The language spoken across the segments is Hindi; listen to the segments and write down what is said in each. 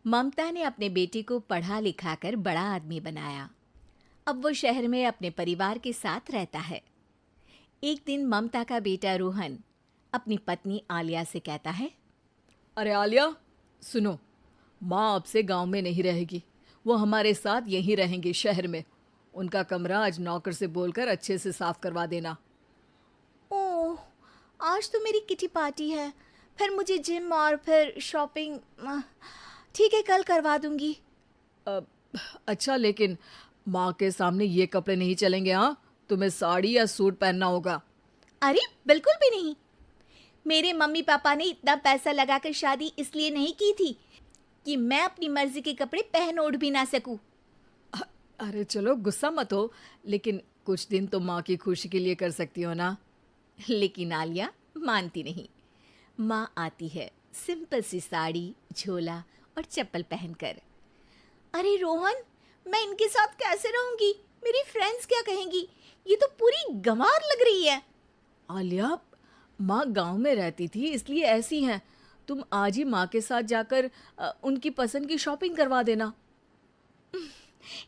ममता ने अपने बेटे को पढ़ा लिखाकर बड़ा आदमी बनाया। अब वो शहर में अपने परिवार के साथ रहता है। एक दिन ममता का बेटा रोहन अपनी पत्नी आलिया से कहता है, अरे आलिया, सुनो, माँ अब से गांव में नहीं रहेगी। वो हमारे साथ यहीं रहेंगी शहर में। उनका कमरा आज नौकर से बोलकर अच्छे से साफ करवा देना। ओह, आज तो मेरी किटी पार्टी है, फिर मुझे जिम और फिर शॉपिंग। ठीक है, कल करवा दूंगी। अच्छा, लेकिन माँ के सामने ये कपड़े नहीं चलेंगे। हाँ, तुम्हें साड़ी या सूट पहनना होगा। अरे बिल्कुल भी नहीं। मेरे मम्मी पापा ने इतना पैसा लगाकर शादी इसलिए नहीं की थी कि मैं अपनी मर्जी के कपड़े पहन ओढ़ भी ना सकूं। अरे चलो, गुस्सा मत हो, लेकिन कुछ दिन तो माँ की खुशी के लिए कर सकती हो ना। लेकिन आलिया मानती नहीं। माँ आती है सिंपल सी साड़ी, झोला और चप्पल पहनकर। अरे रोहन, मैं इनके साथ कैसे रहूंगी? मेरी फ्रेंड्स क्या कहेंगी? ये तो पूरी गंवार लग रही है। आलिया, माँ गांव में रहती थी इसलिए ऐसी हैं। तुम आज ही माँ के साथ जाकर उनकी पसंद की शॉपिंग करवा देना।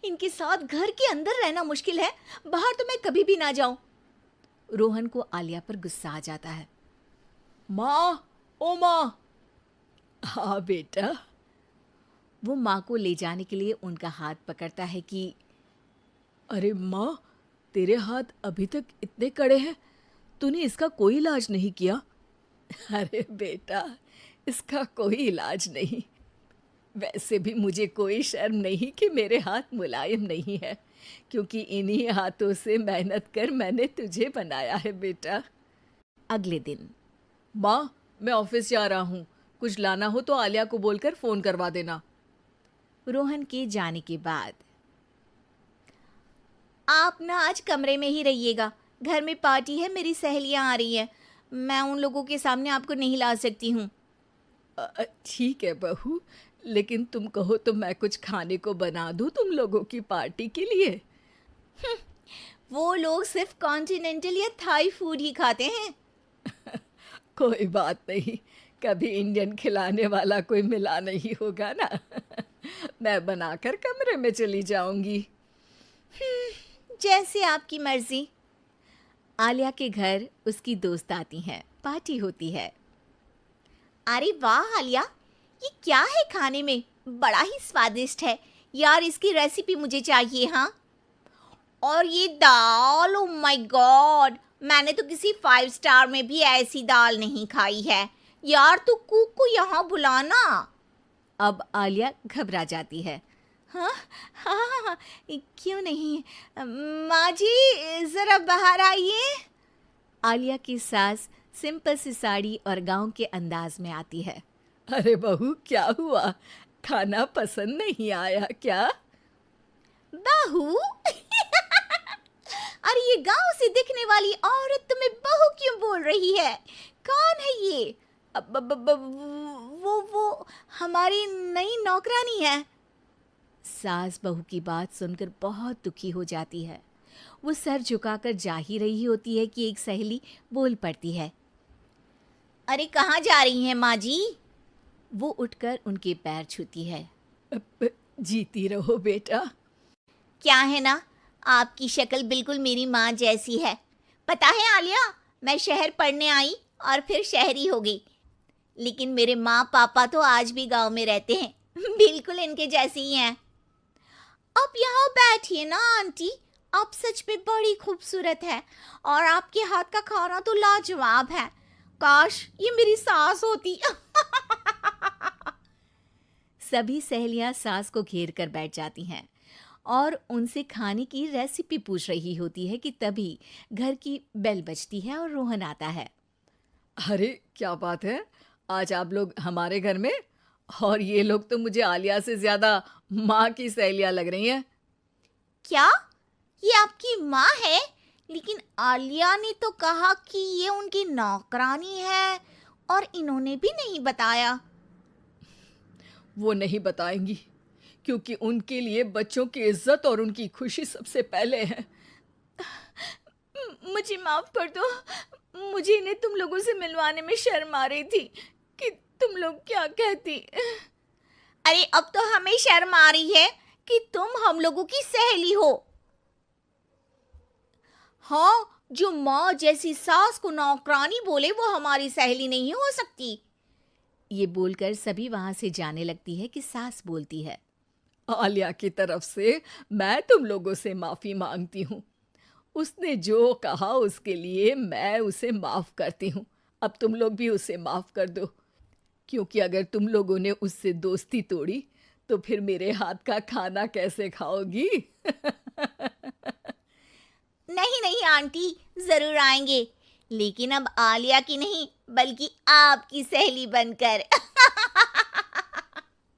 इनके साथ घर के अंदर रहना मुश्किल है, बाहर तो मैं कभी भी ना जाऊं। रोहन को आलिया पर गुस्सा आ जाता है। माँ, ओ माँ। हाँ बेटा। वो माँ को ले जाने के लिए उनका हाथ पकड़ता है कि अरे माँ, तेरे हाथ अभी तक इतने कड़े हैं, तूने इसका कोई इलाज नहीं किया? अरे बेटा, इसका कोई इलाज नहीं। वैसे भी मुझे कोई शर्म नहीं कि मेरे हाथ मुलायम नहीं है, क्योंकि इन्हीं हाथों से मेहनत कर मैंने तुझे बनाया है बेटा। अगले दिन। माँ, मैं ऑफिस जा रहा हूँ। कुछ लाना हो तो आलिया को बोलकर फ़ोन करवा देना। रोहन के जाने के बाद, आप ना आज कमरे में ही रहिएगा, घर में पार्टी है, मेरी सहेलियां आ रही हैं, मैं उन लोगों के सामने आपको नहीं ला सकती हूँ। ठीक है बहू, लेकिन तुम कहो तो मैं कुछ खाने को बना दूँ तुम लोगों की पार्टी के लिए। वो लोग सिर्फ कॉन्टिनेंटल या थाई फूड ही खाते हैं। कोई बात नहीं, कभी इंडियन खिलाने वाला कोई मिला नहीं होगा ना। मैं बनाकर कमरे में चली जाऊंगी। जैसे आपकी मर्जी। आलिया के घर उसकी दोस्त आती हैं, पार्टी होती है। अरे वाह आलिया, ये क्या है खाने में? बड़ा ही स्वादिष्ट है यार, इसकी रेसिपी मुझे चाहिए। हाँ, और ये दाल, ओ माय गॉड, मैंने तो किसी 5 स्टार में भी ऐसी दाल नहीं खाई है यार। तू कुक को यहाँ बुलाना। अब आलिया घबरा जाती है। हाँ हाँ हाँ, क्यों नहीं। माँ जी ज़रा बाहर आइए। आलिया की सास सिंपल सी साड़ी और गांव के अंदाज में आती है। अरे बहू, क्या हुआ? खाना पसंद नहीं आया क्या? बहू? अरे ये गांव से दिखने वाली औरत तुम्हें बहू क्यों बोल रही है? कौन है ये? वो हमारी नई नौकरानी है। सास बहू की बात सुनकर बहुत दुखी हो जाती है। वो सर झुकाकर जा ही रही होती है कि एक सहेली बोल पड़ती है। अरे कहाँ जा रही हैं माँ जी? वो उठकर उनके पैर छूती है। जीती रहो बेटा। क्या है ना, आपकी शक्ल बिल्कुल मेरी माँ जैसी है। पता है आलिया, मैं शहर पढ़ने आई और फिर शहरी हो गई, लेकिन मेरे माँ पापा तो आज भी गांव में रहते हैं, बिल्कुल इनके जैसे ही हैं। आप यहाँ बैठिए ना आंटी, आप सच में बड़ी खूबसूरत है और आपके हाथ का खाना तो लाजवाब है। काश ये मेरी सास होती। सभी सहेलियां सास को घेर कर बैठ जाती हैं और उनसे खाने की रेसिपी पूछ रही होती है कि तभी घर की बेल बजती है और रोहन आता है। अरे क्या बात है, आज आप लोग हमारे घर में? और ये लोग तो मुझे आलिया से ज़्यादा माँ की सहेलियाँ लग रही हैं। क्या ये आपकी माँ है? लेकिन आलिया ने तो कहा कि ये उनकी नौकरानी है और इन्होंने भी नहीं बताया। वो नहीं बताएंगी, क्योंकि उनके लिए बच्चों की इज्जत और उनकी खुशी सबसे पहले है। मुझे माफ कर दो, मुझे इन्हें तुम लोगों से मिलवाने में शर्म आ रही थी कि तुम लोग क्या कहती। अरे अब तो हमें शर्म आ रही है कि तुम हम लोगों की सहेली हो। हाँ, जो माँ जैसी सास को नौकरानी बोले वो हमारी सहेली नहीं हो सकती। ये बोलकर सभी वहां से जाने लगती है कि सास बोलती है, आलिया की तरफ से मैं तुम लोगों से माफ़ी मांगती हूँ। उसने जो कहा उसके लिए मैं उसे माफ़ करती हूँ। अब तुम लोग भी उसे माफ़ कर दो, क्योंकि अगर तुम लोगों ने उससे दोस्ती तोड़ी तो फिर मेरे हाथ का खाना कैसे खाओगी? नहीं नहीं आंटी, जरूर आएंगे, लेकिन अब आलिया की नहीं बल्कि आपकी सहेली बनकर।